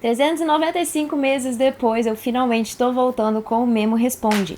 395 meses depois, eu finalmente estou voltando com o Memo Responde.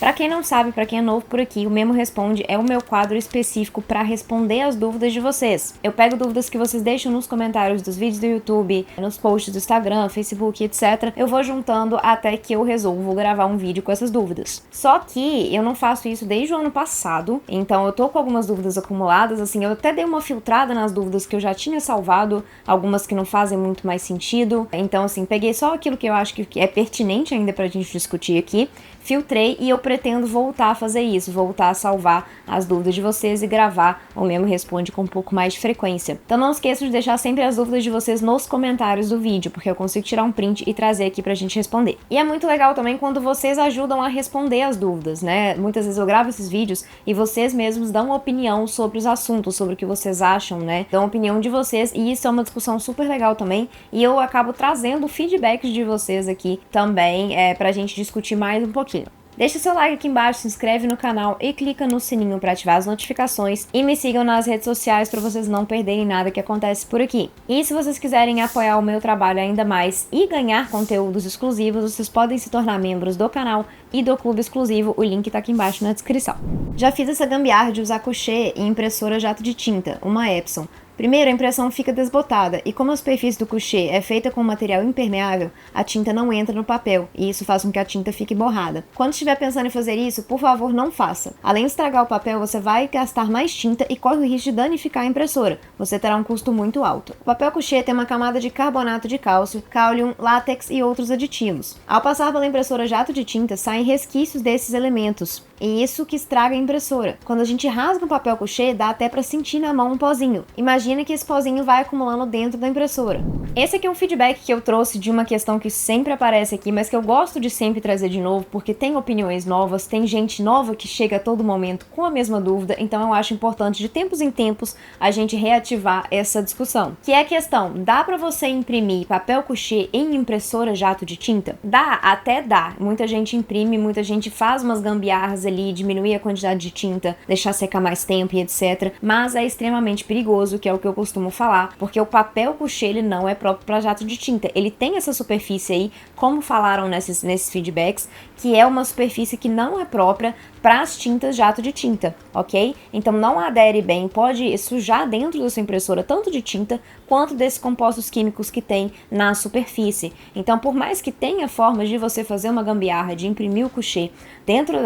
Pra quem não sabe, pra quem é novo por aqui, o Memo Responde é o meu quadro específico pra responder as dúvidas de vocês. Eu pego dúvidas que vocês deixam nos comentários dos vídeos do YouTube, nos posts do Instagram, Facebook, etc. Eu vou juntando até que eu resolvo gravar um vídeo com essas dúvidas. Só que eu não faço isso desde o ano passado, então eu tô com algumas dúvidas acumuladas, assim, eu até dei uma filtrada nas dúvidas que eu já tinha salvado, algumas que não fazem muito mais sentido. Então, assim, peguei só aquilo que eu acho que é pertinente ainda pra gente discutir aqui, filtrei e eu pretendo voltar a fazer isso, voltar a salvar as dúvidas de vocês e gravar o Memo Responde com um pouco mais de frequência. Então não esqueçam de deixar sempre as dúvidas de vocês nos comentários do vídeo, porque eu consigo tirar um print e trazer aqui pra gente responder. E é muito legal também quando vocês ajudam a responder as dúvidas, né? Muitas vezes eu gravo esses vídeos e vocês mesmos dão opinião sobre os assuntos, sobre o que vocês acham, né? Dão opinião de vocês e isso é uma discussão super legal também e eu acabo trazendo feedbacks de vocês aqui também pra gente discutir mais um pouquinho. Deixa seu like aqui embaixo, se inscreve no canal e clica no sininho para ativar as notificações e me sigam nas redes sociais para vocês não perderem nada que acontece por aqui. E se vocês quiserem apoiar o meu trabalho ainda mais e ganhar conteúdos exclusivos, vocês podem se tornar membros do canal e do clube exclusivo, o link tá aqui embaixo na descrição. Já fiz essa gambiarra de usar couchê e impressora jato de tinta, uma Epson. Primeiro, a impressão fica desbotada, e como a superfície do couchê é feita com material impermeável, a tinta não entra no papel, e isso faz com que a tinta fique borrada. Quando estiver pensando em fazer isso, por favor, não faça. Além de estragar o papel, você vai gastar mais tinta e corre o risco de danificar a impressora. Você terá um custo muito alto. O papel couchê tem uma camada de carbonato de cálcio, cálium, látex e outros aditivos. Ao passar pela impressora jato de tinta, saem resquícios desses elementos, e isso que estraga a impressora. Quando a gente rasga o papel couchê, dá até pra sentir na mão um pozinho. Imagina que esse pozinho vai acumulando dentro da impressora. Esse aqui é um feedback que eu trouxe de uma questão que sempre aparece aqui, mas que eu gosto de sempre trazer de novo, porque tem opiniões novas, tem gente nova que chega a todo momento com a mesma dúvida, então eu acho importante de tempos em tempos a gente reativar essa discussão. Que é a questão, dá pra você imprimir papel couchê em impressora jato de tinta? Dá, até dá. Muita gente imprime, muita gente faz umas gambiarras ali, diminuir a quantidade de tinta, deixar secar mais tempo e etc. Mas é extremamente perigoso, que é o que eu costumo falar, porque o papel couchê ele não é próprio para jato de tinta. Ele tem essa superfície aí, como falaram nesses feedbacks, que é uma superfície que não é própria para as tintas jato de tinta, ok? Então não adere bem, pode sujar dentro da sua impressora tanto de tinta quanto desses compostos químicos que tem na superfície. Então, por mais que tenha formas de você fazer uma gambiarra, de imprimir o couchê dentro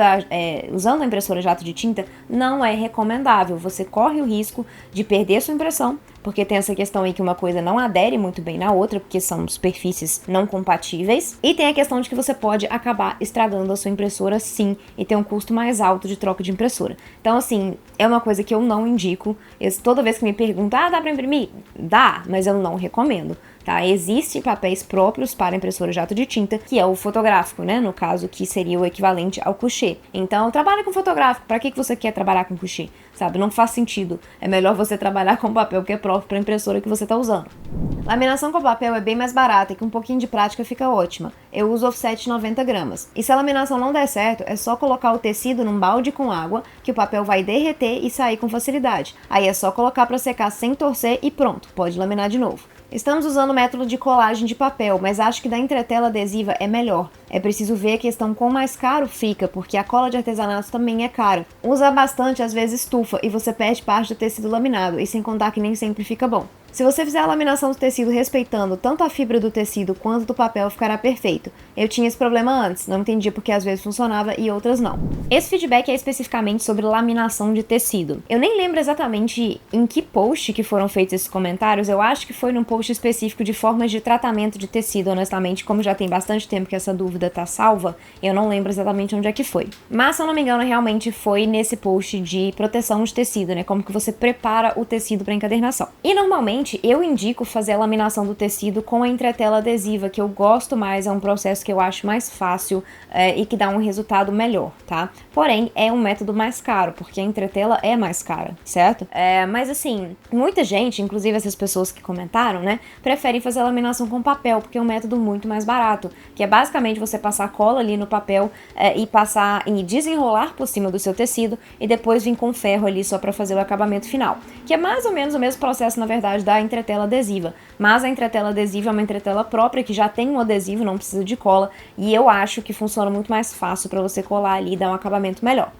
usando a impressora jato de tinta, não é recomendável. Você corre o risco de perder sua impressão, porque tem essa questão aí que uma coisa não adere muito bem na outra, porque são superfícies não compatíveis, e tem a questão de que você pode acabar estragando a sua impressora sim, e ter um custo mais alto de troca de impressora. Então, assim, é uma coisa que eu não indico. Toda vez que me perguntam, dá pra imprimir? Dá, mas eu não recomendo. Tá? Existem papéis próprios para impressora jato de tinta, que é o fotográfico, né? No caso, que seria o equivalente ao couchê. Então, trabalhe com fotográfico. Para que você quer trabalhar com couchê? Sabe? Não faz sentido. É melhor você trabalhar com papel que é próprio para a impressora que você está usando. Laminação com papel é bem mais barata e com um pouquinho de prática fica ótima. Eu uso offset 90 gramas. E se a laminação não der certo, é só colocar o tecido num balde com água, que o papel vai derreter e sair com facilidade. Aí é só colocar para secar sem torcer e pronto, pode laminar de novo. Estamos usando o método de colagem de papel, mas acho que da entretela adesiva é melhor. É preciso ver a questão quão mais caro fica, porque a cola de artesanato também é cara. Usar bastante às vezes estufa e você perde parte do tecido laminado, e sem contar que nem sempre fica bom. Se você fizer a laminação do tecido respeitando tanto a fibra do tecido quanto do papel, ficará perfeito. Eu tinha esse problema antes, não entendia porque às vezes funcionava e outras não. Esse feedback é especificamente sobre laminação de tecido. Eu nem lembro exatamente em que post que foram feitos esses comentários, eu acho que foi num post específico de formas de tratamento de tecido, honestamente, como já tem bastante tempo que essa dúvida tá salva, eu não lembro exatamente onde é que foi. Mas, se eu não me engano, realmente foi nesse post de proteção de tecido, né, como que você prepara o tecido para encadernação. E normalmente, Geralmente, eu indico fazer a laminação do tecido com a entretela adesiva, que eu gosto mais, é um processo que eu acho mais fácil e que dá um resultado melhor, tá? Porém, é um método mais caro, porque a entretela é mais cara, certo? Mas assim, muita gente, inclusive essas pessoas que comentaram, né, preferem fazer a laminação com papel, porque é um método muito mais barato, que é basicamente você passar cola ali no papel e passar e desenrolar por cima do seu tecido e depois vir com ferro ali só para fazer o acabamento final, que é mais ou menos o mesmo processo, na verdade, da entretela adesiva, mas a entretela adesiva é uma entretela própria que já tem um adesivo, não precisa de cola, e eu acho que funciona muito mais fácil para você colar ali e dar um acabamento melhor.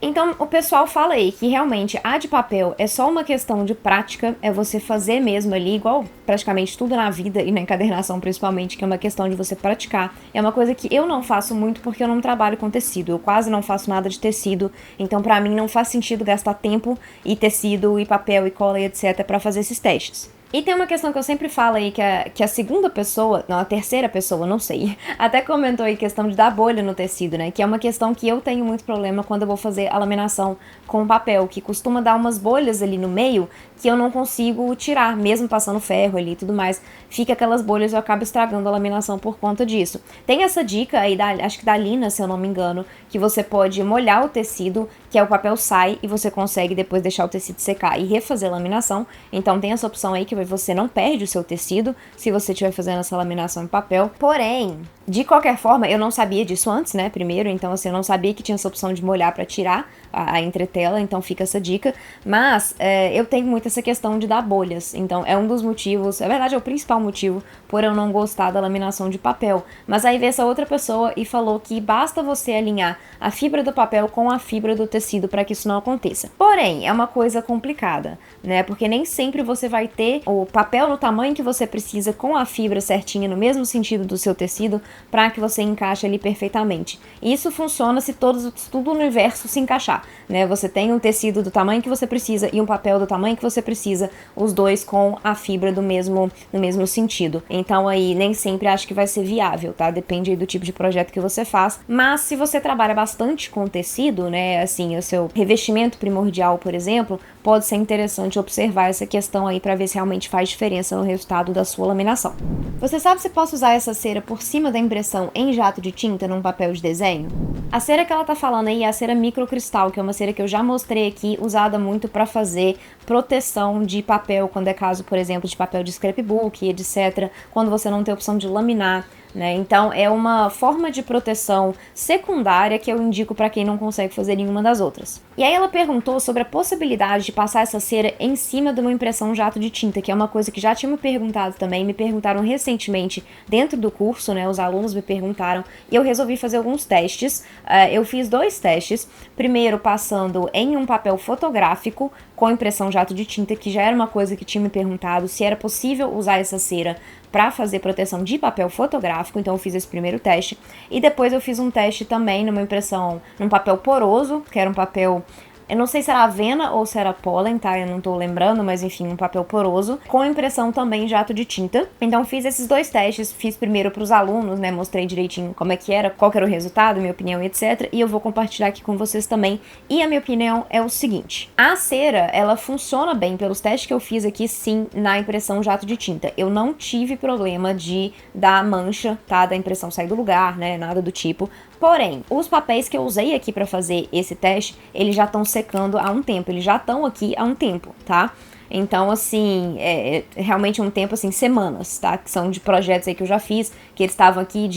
Então, o pessoal fala aí que realmente a de papel é só uma questão de prática, é você fazer mesmo ali, igual praticamente tudo na vida e na encadernação principalmente, que é uma questão de você praticar. É uma coisa que eu não faço muito porque eu não trabalho com tecido, eu quase não faço nada de tecido, então pra mim não faz sentido gastar tempo e tecido e papel e cola e etc pra fazer esses testes. E tem uma questão que eu sempre falo aí, que a segunda pessoa, não, a terceira pessoa, não sei, até comentou aí questão de dar bolha no tecido, né? Que é uma questão que eu tenho muito problema quando eu vou fazer a laminação com papel, que costuma dar umas bolhas ali no meio que eu não consigo tirar, mesmo passando ferro ali e tudo mais. Fica aquelas bolhas e eu acabo estragando a laminação por conta disso. Tem essa dica aí, acho que da Lina, se eu não me engano, que você pode molhar o tecido, que é o papel sai e você consegue depois deixar o tecido secar e refazer a laminação. Então tem essa opção aí que você não perde o seu tecido se você estiver fazendo essa laminação em papel. Porém, de qualquer forma, eu não sabia disso antes, né, primeiro, então assim, eu não sabia que tinha essa opção de molhar pra tirar a entretela, então fica essa dica, mas eu tenho muito essa questão de dar bolhas, então é um dos motivos, na verdade é o principal motivo por eu não gostar da laminação de papel, mas aí veio essa outra pessoa e falou que basta você alinhar a fibra do papel com a fibra do tecido para que isso não aconteça. Porém, é uma coisa complicada, né, porque nem sempre você vai ter o papel no tamanho que você precisa com a fibra certinha, no mesmo sentido do seu tecido, para que você encaixe ali perfeitamente. Isso funciona se tudo o universo se encaixar, né? Você tem um tecido do tamanho que você precisa e um papel do tamanho que você precisa, os dois com a fibra no mesmo sentido. Então aí nem sempre acho que vai ser viável, tá? Depende aí do tipo de projeto que você faz. Mas se você trabalha bastante com tecido, né? Assim, o seu revestimento primordial, por exemplo, pode ser interessante observar essa questão aí para ver se realmente faz diferença no resultado da sua laminação. Você sabe se posso usar essa cera por cima da impressão em jato de tinta num papel de desenho? A cera que ela tá falando aí é a cera microcristal, que é uma cera que eu já mostrei aqui, usada muito para fazer proteção de papel, quando é caso, por exemplo, de papel de scrapbook, etc., quando você não tem opção de laminar, né? Então é uma forma de proteção secundária que eu indico para quem não consegue fazer nenhuma das outras. E aí ela perguntou sobre a possibilidade de passar essa cera em cima de uma impressão jato de tinta, que é uma coisa que já tinha me perguntado também, me perguntaram recentemente dentro do curso, né? Os alunos me perguntaram e eu resolvi fazer alguns testes. Eu fiz 2 testes, primeiro passando em um papel fotográfico com impressão jato de tinta, que já era uma coisa que tinha me perguntado se era possível usar essa cera para fazer proteção de papel fotográfico, então eu fiz esse primeiro teste, e depois eu fiz um teste também numa impressão, num papel poroso, que era um papel, eu não sei se era avena ou se era pólen, tá? Eu não tô lembrando, mas enfim, um papel poroso, com impressão também jato de tinta. Então fiz esses 2 testes, fiz primeiro pros alunos, né? Mostrei direitinho como é que era, qual que era o resultado, minha opinião, etc. E eu vou compartilhar aqui com vocês também. E a minha opinião é o seguinte: a cera, ela funciona bem, pelos testes que eu fiz aqui, sim, na impressão jato de tinta. Eu não tive problema da mancha, tá? Da impressão sair do lugar, né? Nada do tipo. Porém, os papéis que eu usei aqui para fazer esse teste, eles já estão secando há um tempo, eles já estão aqui há um tempo, tá? Então, assim, é realmente um tempo, assim, semanas, tá? Que são de projetos aí que eu já fiz, que eles estavam aqui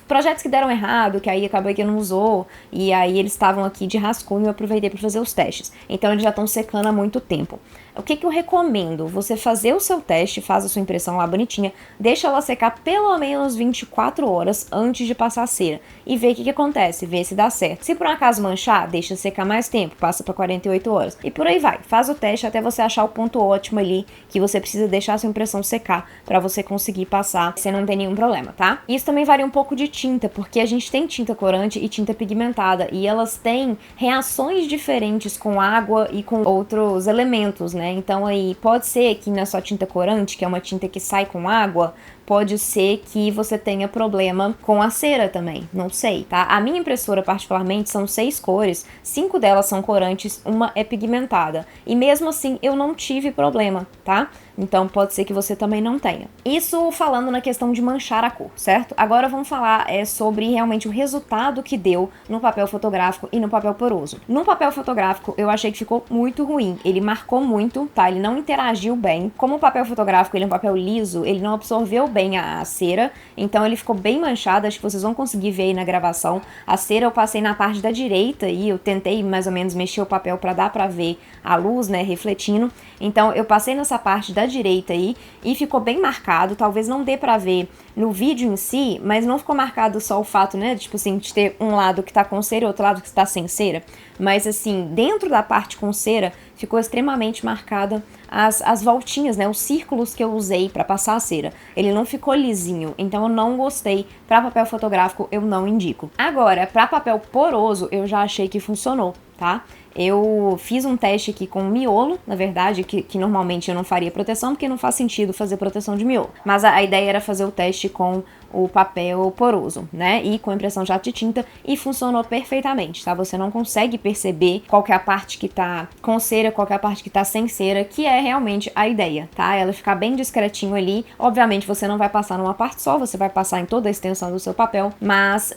projetos que deram errado, que aí acabou que não usou, e aí eles estavam aqui de rascunho e eu aproveitei para fazer os testes. Então, eles já estão secando há muito tempo. O que eu recomendo? Você fazer o seu teste, faz a sua impressão lá bonitinha, deixa ela secar pelo menos 24 horas antes de passar a cera e ver o que acontece, ver se dá certo. Se por um acaso manchar, deixa secar mais tempo, passa para 48 horas e por aí vai. Faz o teste até você achar o ponto ótimo ali que você precisa deixar a sua impressão secar para você conseguir passar sem não ter nenhum problema, tá? Isso também varia um pouco de tinta, porque a gente tem tinta corante e tinta pigmentada e elas têm reações diferentes com água e com outros elementos, né? Então aí pode ser que na sua tinta corante, que é uma tinta que sai com água, pode ser que você tenha problema com a cera também, não sei, tá? A minha impressora particularmente são 6 cores, 5 delas são corantes, uma é pigmentada, e mesmo assim eu não tive problema, tá? Então pode ser que você também não tenha. Isso falando na questão de manchar a cor, certo? Agora vamos falar sobre realmente o resultado que deu no papel fotográfico e no papel poroso. No papel fotográfico eu achei que ficou muito ruim, ele marcou muito, tá? Ele não interagiu bem. Como o papel fotográfico ele é um papel liso, ele não absorveu bem a cera, então ele ficou bem manchado, acho que vocês vão conseguir ver aí na gravação. A cera eu passei na parte da direita e eu tentei mais ou menos mexer o papel para dar para ver a luz, né, refletindo. Então eu passei nessa parte da direita aí e ficou bem marcado, talvez não dê pra ver no vídeo em si, mas não ficou marcado só o fato, né, tipo assim, de ter um lado que tá com cera e outro lado que está sem cera, mas assim, dentro da parte com cera ficou extremamente marcada as voltinhas, né, os círculos que eu usei pra passar a cera. Ele não ficou lisinho, então eu não gostei. Pra papel fotográfico eu não indico. Agora, pra papel poroso eu já achei que funcionou, tá? Eu fiz um teste aqui com miolo, na verdade, que normalmente eu não faria proteção, porque não faz sentido fazer proteção de miolo. Mas a ideia era fazer o teste com o papel poroso, né, e com impressão jato de tinta, e funcionou perfeitamente, tá? Você não consegue perceber qual que é a parte que tá com cera, qual que é a parte que tá sem cera, que é realmente a ideia, tá? Ela ficar bem discretinho ali. Obviamente você não vai passar numa parte só, você vai passar em toda a extensão do seu papel, mas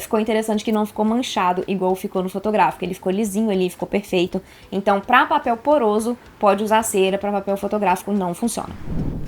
ficou interessante que não ficou manchado igual ficou no fotográfico, ele ficou lisinho ali, ficou perfeito. Então, para papel poroso, pode usar cera, para papel fotográfico não funciona.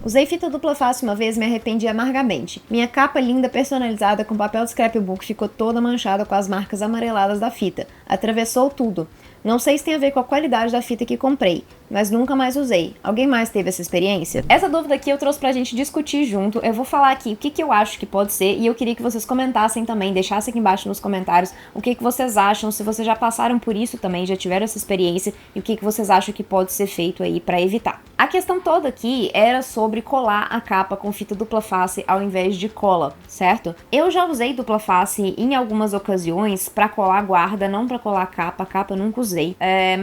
Usei fita dupla face uma vez e me arrependi amargamente. Minha capa linda personalizada com papel de scrapbook ficou toda manchada com as marcas amareladas da fita. Atravessou tudo. Não sei se tem a ver com a qualidade da fita que comprei, mas nunca mais usei. Alguém mais teve essa experiência? Essa dúvida aqui eu trouxe pra gente discutir junto. Eu vou falar aqui o que eu acho que pode ser e eu queria que vocês comentassem também, deixassem aqui embaixo nos comentários o que vocês acham, se vocês já passaram por isso também, já tiveram essa experiência e o que vocês acham que pode ser feito aí pra evitar. A questão toda aqui era sobre colar a capa com fita dupla face ao invés de cola, certo? Eu já usei dupla face em algumas ocasiões pra colar guarda, não pra colar a capa eu nunca usei.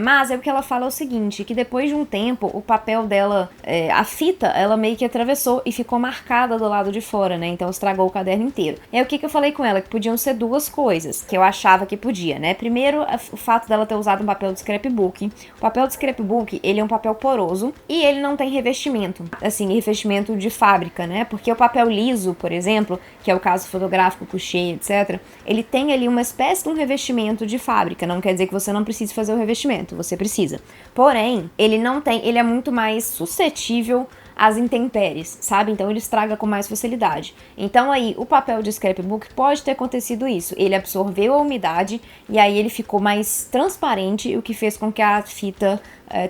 Mas o que ela fala é o seguinte, que depois de um tempo, o papel dela, a fita, ela meio que atravessou e ficou marcada do lado de fora, né? Então estragou o caderno inteiro. E aí o que eu falei com ela? Que podiam ser duas coisas, que eu achava que podia, né? Primeiro, o fato dela ter usado um papel de scrapbook. O papel de scrapbook, ele é um papel poroso e ele não tem revestimento, assim, revestimento de fábrica, né? Porque o papel liso, por exemplo, que é o caso fotográfico, couché, etc., ele tem ali uma espécie de um revestimento de fábrica. Não quer dizer que você não precise fazer o revestimento, você precisa. Porém, ele não tem, ele é muito mais suscetível às intempéries, sabe? Então ele estraga com mais facilidade. Então aí, o papel de scrapbook pode ter acontecido isso. Ele absorveu a umidade e aí ele ficou mais transparente, o que fez com que a fita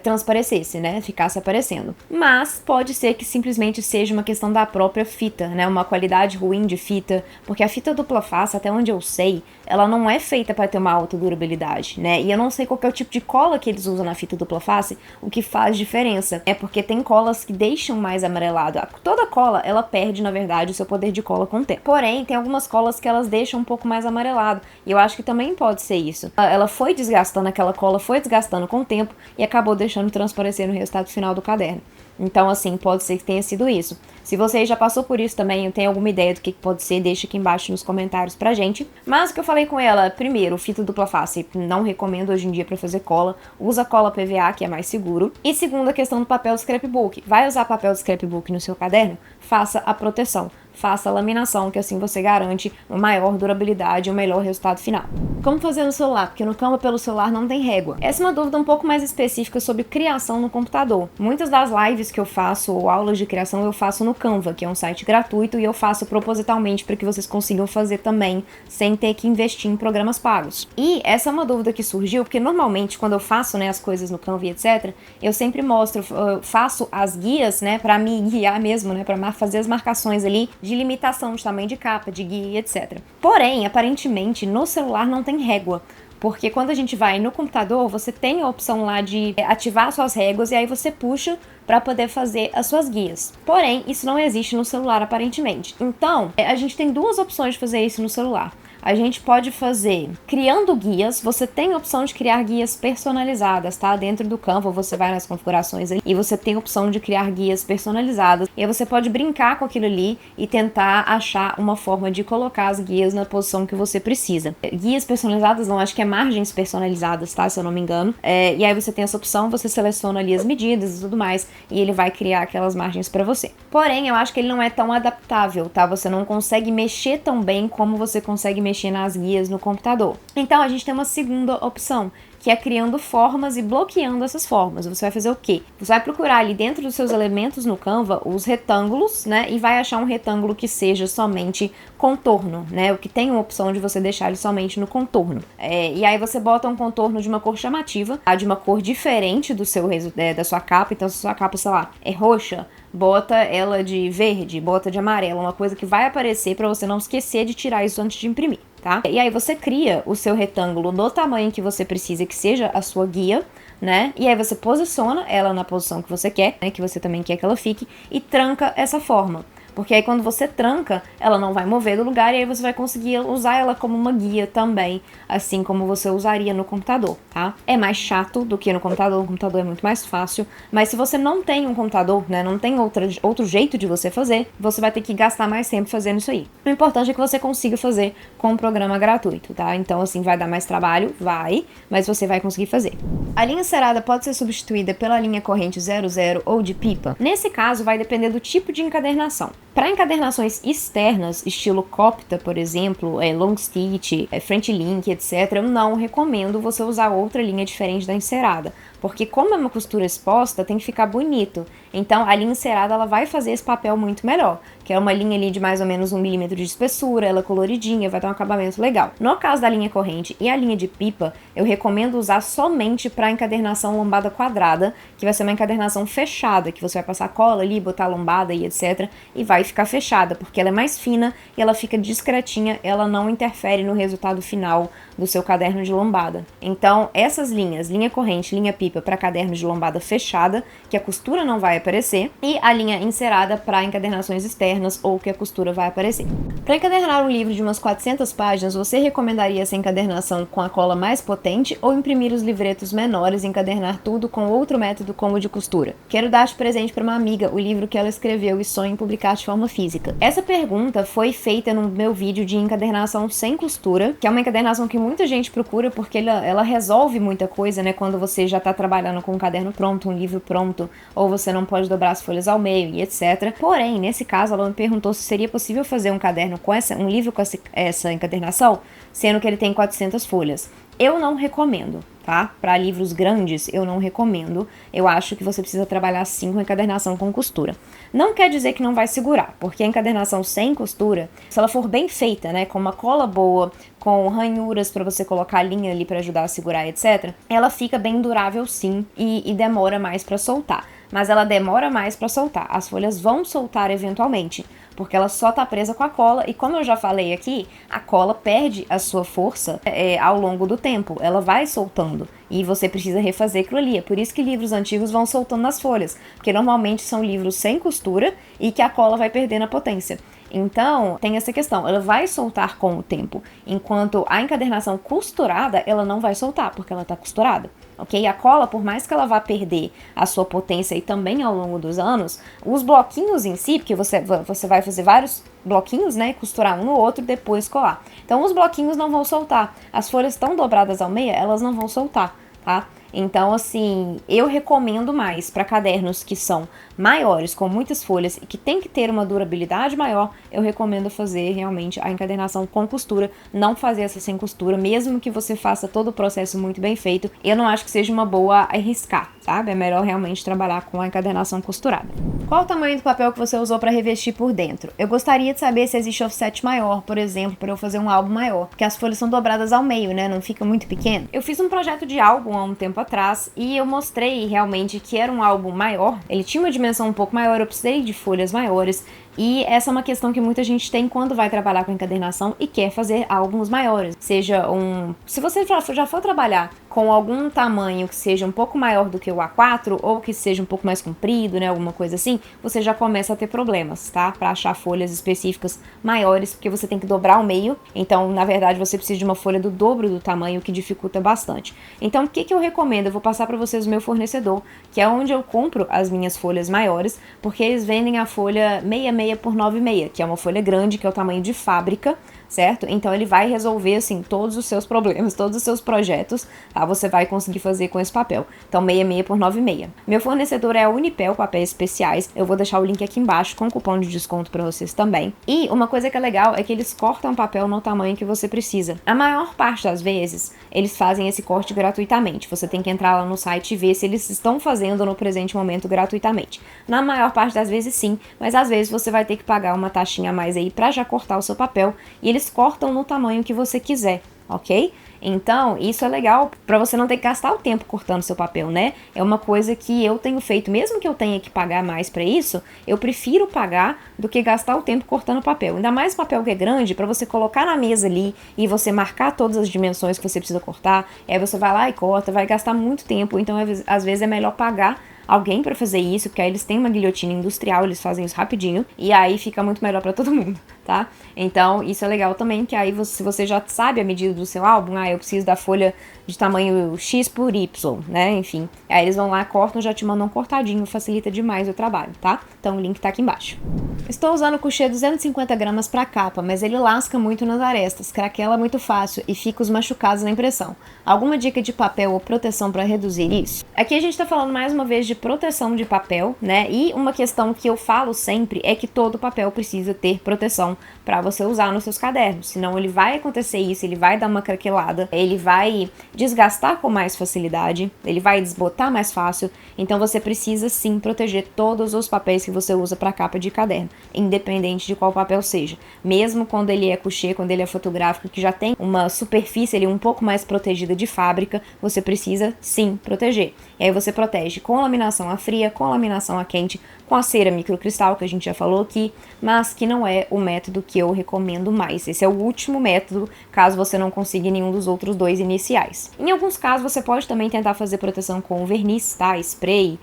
transparecesse, né? Ficasse aparecendo. Mas pode ser que simplesmente seja uma questão da própria fita, né? Uma qualidade ruim de fita, porque a fita dupla face, até onde eu sei, ela não é feita para ter uma alta durabilidade, né? E eu não sei qual que é o tipo de cola que eles usam na fita dupla face, o que faz diferença. É porque tem colas que deixam mais amarelado. Toda cola, ela perde, na verdade, o seu poder de cola com o tempo. Porém, tem algumas colas que elas deixam um pouco mais amarelado. E eu acho que também pode ser isso. Ela foi desgastando, aquela cola foi desgastando com o tempo e acabou deixando transparecer no resultado final do caderno. Então, assim, pode ser que tenha sido isso. Se você já passou por isso também, ou tem alguma ideia do que pode ser, deixa aqui embaixo nos comentários pra gente. Mas o que eu falei com ela, primeiro, fita dupla face, não recomendo hoje em dia pra fazer cola. Usa cola PVA, que é mais seguro. E segundo, a questão do papel de scrapbook. Vai usar papel de scrapbook no seu caderno? Faça a proteção. Faça a laminação, que assim você garante uma maior durabilidade e um melhor resultado final. Como fazer no celular? Porque no Canva pelo celular não tem régua. Essa é uma dúvida um pouco mais específica sobre criação no computador. Muitas das lives que eu faço ou aulas de criação eu faço no Canva, que é um site gratuito, e eu faço propositalmente para que vocês consigam fazer também sem ter que investir em programas pagos. E essa é uma dúvida que surgiu, porque normalmente quando eu faço, né, as coisas no Canva e etc, eu sempre mostro, faço as guias, né, para me guiar mesmo, né, para fazer as marcações ali de limitação de tamanho de capa, de guia, etc. Porém, aparentemente, no celular não tem régua. Porque quando a gente vai no computador, você tem a opção lá de ativar suas réguas e aí você puxa para poder fazer as suas guias. Porém, isso não existe no celular aparentemente. Então, a gente tem duas opções de fazer isso no celular. a gente pode fazer criando guias. Você tem a opção de criar guias personalizadas, tá? Dentro do Canva você vai nas configurações aí e você tem a opção de criar guias personalizadas. E aí você pode brincar com aquilo ali e tentar achar uma forma de colocar as guias na posição que você precisa. Guias personalizadas não, acho que é margens personalizadas, tá? Se eu não me engano. E aí você tem essa opção, você seleciona ali as medidas e tudo mais e ele vai criar aquelas margens para você. Porém, eu acho que ele não é tão adaptável, tá? Você não consegue mexer tão bem como você consegue mexer nas guias no computador. Então, a gente tem uma segunda opção, que é criando formas e bloqueando essas formas. Você vai fazer o quê? Você vai procurar ali dentro dos seus elementos no Canva os retângulos, né? E vai achar um retângulo que seja somente contorno, né? O que tem uma opção de você deixar ele somente no contorno. E aí você bota um contorno de uma cor chamativa, tá? De uma cor diferente do seu da sua capa. Então, se a sua capa, sei lá, é roxa, bota ela de verde, bota de amarelo, uma coisa que vai aparecer para você não esquecer de tirar isso antes de imprimir, tá? E aí você cria o seu retângulo do tamanho que você precisa que seja a sua guia, né? E aí você posiciona ela na posição que você quer, né? Que você também quer que ela fique, e tranca essa forma. Porque aí quando você tranca, ela não vai mover do lugar e aí você vai conseguir usar ela como uma guia também, assim como você usaria no computador, tá? É mais chato do que no computador é muito mais fácil, mas se você não tem um computador, né, não tem outro jeito de você fazer, você vai ter que gastar mais tempo fazendo isso aí. O importante é que você consiga fazer com um programa gratuito, tá? Então, assim, vai dar mais trabalho? Vai, mas você vai conseguir fazer. A linha encerada pode ser substituída pela linha corrente 00 ou de pipa. Nesse caso, vai depender do tipo de encadernação. Para encadernações externas, estilo Copta, por exemplo, long stitch, French link, etc., eu não recomendo você usar outra linha diferente da encerada, porque como é uma costura exposta, tem que ficar bonito. Então a linha encerada ela vai fazer esse papel muito melhor, que é uma linha ali de mais ou menos 1 milímetro de espessura, ela coloridinha, vai dar um acabamento legal. No caso da linha corrente e a linha de pipa, eu recomendo usar somente para encadernação lombada quadrada, que vai ser uma encadernação fechada, que você vai passar cola ali, botar lombada e etc, e vai ficar fechada, porque ela é mais fina e ela fica discretinha, ela não interfere no resultado final do seu caderno de lombada. Então, essas linhas, linha corrente, linha pipa para caderno de lombada fechada, que a costura não vai aparecer, e a linha encerada para encadernações externas ou que a costura vai aparecer. Para encadernar um livro de umas 400 páginas, você recomendaria essa encadernação com a cola mais potente ou imprimir os livretos menores e encadernar tudo com outro método como o de costura? Quero dar de presente para uma amiga o livro que ela escreveu e sonha em publicar de forma física. Essa pergunta foi feita no meu vídeo de encadernação sem costura, que é uma encadernação que muita gente procura porque ela resolve muita coisa, né? Quando você já tá trabalhando com um caderno pronto, um livro pronto, ou você não pode dobrar as folhas ao meio e etc. Porém, nesse caso, ela me perguntou se seria possível fazer um caderno com um livro com essa encadernação, sendo que ele tem 400 folhas. Eu não recomendo, tá? Para livros grandes, eu não recomendo. Eu acho que você precisa trabalhar sim com encadernação com costura. Não quer dizer que não vai segurar, porque a encadernação sem costura, se ela for bem feita, né, com uma cola boa, com ranhuras para você colocar a linha ali para ajudar a segurar, etc., ela fica bem durável sim e demora mais para soltar. Mas ela demora mais para soltar. As folhas vão soltar eventualmente, porque ela só tá presa com a cola, e como eu já falei aqui, a cola perde a sua força ao longo do tempo, ela vai soltando, e você precisa refazer aquilo ali. É por isso que livros antigos vão soltando nas folhas, porque normalmente são livros sem costura e que a cola vai perdendo a potência. Então, tem essa questão, ela vai soltar com o tempo, enquanto a encadernação costurada, ela não vai soltar, porque ela tá costurada. Ok? A cola, por mais que ela vá perder a sua potência e também ao longo dos anos, os bloquinhos em si, porque você vai fazer vários bloquinhos, né? Costurar um no outro e depois colar. Então, os bloquinhos não vão soltar. As folhas estão dobradas ao meio, elas não vão soltar, tá? Então, assim, eu recomendo mais para cadernos que são maiores, com muitas folhas e que tem que ter uma durabilidade maior, eu recomendo fazer realmente a encadernação com costura, não fazer essa sem costura, mesmo que você faça todo o processo muito bem feito, eu não acho que seja uma boa arriscar, sabe? É melhor realmente trabalhar com a encadernação costurada. Qual o tamanho do papel que você usou para revestir por dentro? Eu gostaria de saber se existe offset maior, por exemplo, para eu fazer um álbum maior, porque as folhas são dobradas ao meio, né? Não fica muito pequeno. Eu fiz um projeto de álbum há um tempo atrás e eu mostrei realmente que era um álbum maior, ele tinha uma dimensão um pouco maior, eu precisei de folhas maiores E essa é uma questão que muita gente tem quando vai trabalhar com encadernação e quer fazer álbuns maiores. Se você já for trabalhar com algum tamanho que seja um pouco maior do que o A4 ou que seja um pouco mais comprido, né, alguma coisa assim, você já começa a ter problemas, tá? Para achar folhas específicas maiores, porque você tem que dobrar o meio. Então, na verdade, você precisa de uma folha do dobro do tamanho, o que dificulta bastante. Então, o que eu recomendo? Eu vou passar para vocês o meu fornecedor, que é onde eu compro as minhas folhas maiores, porque eles vendem a folha 66 por 96, que é uma folha grande, que é o tamanho de fábrica, certo? Então ele vai resolver, assim, todos os seus problemas, todos os seus projetos, tá? Você vai conseguir fazer com esse papel. Então 66 por 96. Meu fornecedor é a Unipel Papéis Especiais. Eu vou deixar o link aqui embaixo com cupom de desconto para vocês também. E uma coisa que é legal é que eles cortam papel no tamanho que você precisa. A maior parte das vezes, eles fazem esse corte gratuitamente. Você tem que entrar lá no site e ver se eles estão fazendo no presente momento gratuitamente. Na maior parte das vezes sim, mas às vezes você vai ter que pagar uma taxinha a mais aí para já cortar o seu papel, e eles cortam no tamanho que você quiser, ok? Então, isso é legal para você não ter que gastar o tempo cortando seu papel, né? É uma coisa que eu tenho feito, mesmo que eu tenha que pagar mais para isso, eu prefiro pagar do que gastar o tempo cortando papel. Ainda mais papel que é grande, para você colocar na mesa ali e você marcar todas as dimensões que você precisa cortar, aí você vai lá e corta, vai gastar muito tempo, então às vezes é melhor pagar alguém para fazer isso, porque aí eles têm uma guilhotina industrial, eles fazem isso rapidinho, e aí fica muito melhor para todo mundo, tá? Então, isso é legal também, que aí se você já sabe a medida do seu álbum, eu preciso da folha de tamanho X por Y, né? Enfim, aí eles vão lá, cortam, já te mandam cortadinho, facilita demais o trabalho, tá? Então o link tá aqui embaixo. Estou usando o Couché 250 gramas para capa, mas ele lasca muito nas arestas, craquela muito fácil e fica os machucados na impressão. Alguma dica de papel ou proteção para reduzir isso? Aqui a gente tá falando mais uma vez de proteção de papel, né? E uma questão que eu falo sempre é que todo papel precisa ter proteção para você usar nos seus cadernos, senão ele vai acontecer isso, ele vai dar uma craquelada, ele vai desgastar com mais facilidade, ele vai desbotar mais fácil, então você precisa sim proteger todos os papéis que você usa para capa de caderno, independente de qual papel seja, mesmo quando ele é couché, quando ele é fotográfico, que já tem uma superfície ali um pouco mais protegida de fábrica, você precisa sim proteger. E aí você protege com laminação a fria, com laminação a quente, com a cera microcristal, que a gente já falou aqui, mas que não é o método que eu recomendo mais. Esse é o último método, caso você não consiga nenhum dos outros dois iniciais. Em alguns casos, você pode também tentar fazer proteção com verniz, tá? Spray,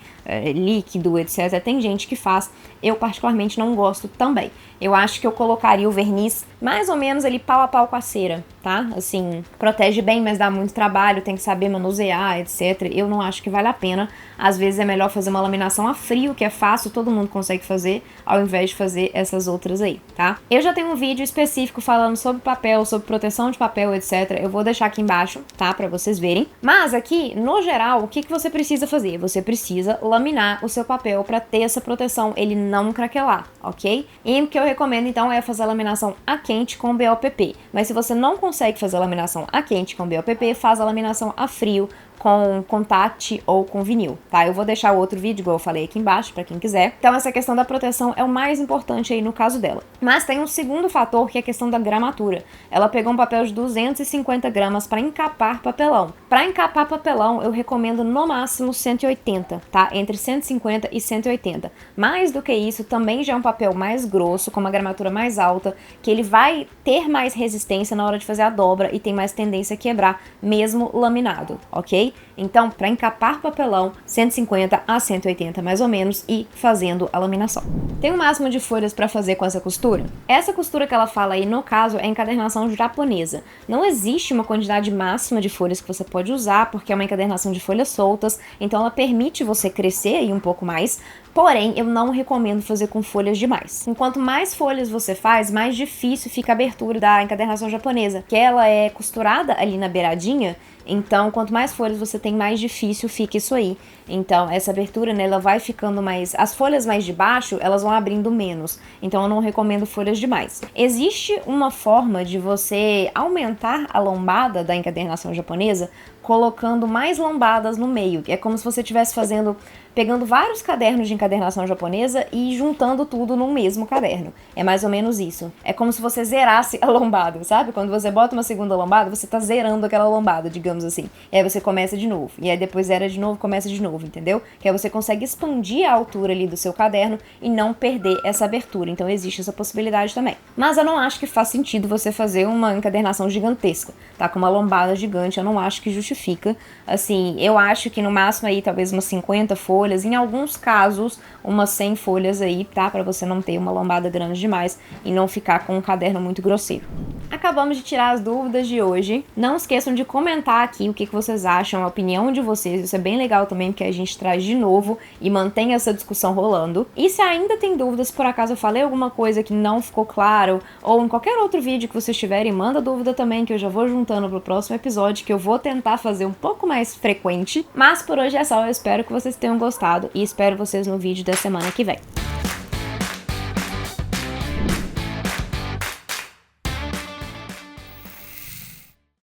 líquido, etc. Tem gente que faz, eu particularmente não gosto também. Eu acho que eu colocaria o verniz mais ou menos ali pau a pau com a cera, tá? Assim, protege bem, mas dá muito trabalho, tem que saber manusear, etc. Eu não acho que vale a pena. Às vezes é melhor fazer uma laminação a frio, que é fácil, todo mundo consegue fazer, ao invés de fazer essas outras aí, tá? Eu já tenho um vídeo específico falando sobre papel, sobre proteção de papel, etc. Eu vou deixar aqui embaixo, tá? Pra vocês verem. Mas aqui, no geral, o que você precisa fazer? Você precisa laminar o seu papel pra ter essa proteção, ele não craquelar, ok? E o que eu recomendo, então, é fazer a laminação a quente com BOPP. Mas se você não consegue fazer a laminação a quente com BOPP, faz a laminação a frio com contact ou com vinil, tá? Eu vou deixar o outro vídeo, igual eu falei aqui embaixo, pra quem quiser. Então essa questão da proteção é o mais importante aí no caso dela. Mas tem um segundo fator, que é a questão da gramatura. Ela pegou um papel de 250 gramas para encapar papelão. Para encapar papelão, eu recomendo no máximo 180, tá? Entre 150 e 180. Mais do que isso, também já é um papel mais grosso, com uma gramatura mais alta, que ele vai ter mais resistência na hora de fazer a dobra e tem mais tendência a quebrar, mesmo laminado, ok? Então, para encapar papelão, 150 a 180 mais ou menos, e fazendo a laminação. Tem um máximo de folhas para fazer com essa costura? Essa costura que ela fala aí, no caso, é encadernação japonesa. Não existe uma quantidade máxima de folhas que você pode usar, porque é uma encadernação de folhas soltas, então ela permite você crescer aí um pouco mais, porém, eu não recomendo fazer com folhas demais. Enquanto mais folhas você faz, mais difícil fica a abertura da encadernação japonesa, que ela é costurada ali na beiradinha. Então, quanto mais folhas você tem, mais difícil fica isso aí. Então, essa abertura, né, ela vai ficando mais... As folhas mais de baixo, elas vão abrindo menos. Então, eu não recomendo folhas demais. Existe uma forma de você aumentar a lombada da encadernação japonesa colocando mais lombadas no meio. É como se você estivesse fazendo pegando vários cadernos de encadernação japonesa e juntando tudo num mesmo caderno. É mais ou menos isso. É como se você zerasse a lombada, sabe? Quando você bota uma segunda lombada, você tá zerando aquela lombada, digamos assim. E aí você começa de novo. E aí depois zera de novo, começa de novo, entendeu? Que aí você consegue expandir a altura ali do seu caderno e não perder essa abertura. Então existe essa possibilidade também. Mas eu não acho que faz sentido você fazer uma encadernação gigantesca, tá? Com uma lombada gigante, eu não acho que justifica. Assim, eu acho que no máximo aí talvez umas 50 folhas, em alguns casos umas 100 folhas aí, tá? Pra você não ter uma lombada grande demais e não ficar com um caderno muito grosseiro. Acabamos de tirar as dúvidas de hoje. Não esqueçam de comentar aqui o que vocês acham, a opinião de vocês. Isso é bem legal também, porque a gente traz de novo e mantém essa discussão rolando. E se ainda tem dúvidas, por acaso eu falei alguma coisa que não ficou claro, ou em qualquer outro vídeo que vocês tiverem, manda dúvida também, que eu já vou juntando pro próximo episódio, que eu vou tentar fazer um pouco mais frequente. Mas por hoje é só, eu espero que vocês tenham gostado e espero vocês no vídeo da semana que vem.